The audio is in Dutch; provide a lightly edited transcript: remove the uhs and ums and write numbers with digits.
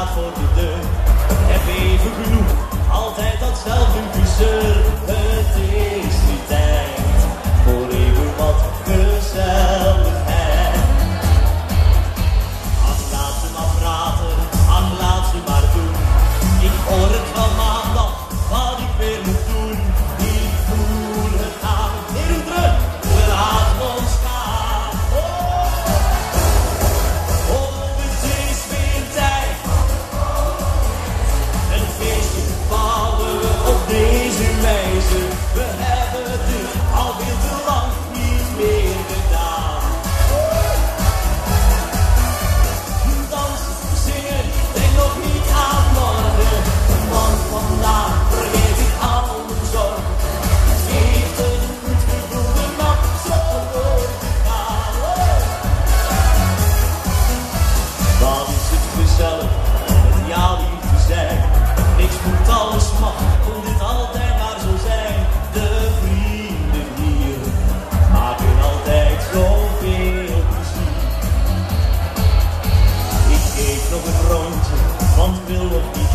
staat voor de deur. Heb even genoeg, altijd datzelfde gezeur. Het is nu tijd voor even wat gezelligheid. Ach, laat ze maar praten, ach, laat ze maar doen. Ik hoor het van maandag, wat ik weer moet doen. Ik voel het aan, heel druk, we laten ons gaan. Oh, het is weer tijd. Een feestje bouwen we op deze wijze. We hebben het al veel te lang niet meer gedaan. Dansen, zingen, denk nog niet aan morgen. Want vandaag vergeet ik al mijn zorgen. Het geeft een goed gevoel de nacht zo door te gaan. Wat is het gezellig met jou lief te zijn. Niks moet, alles mag, moet dit altijd maar zo zijn. De vrienden hier maken altijd zoveel plezier. Ik geef nog een rondje, want wil nog niet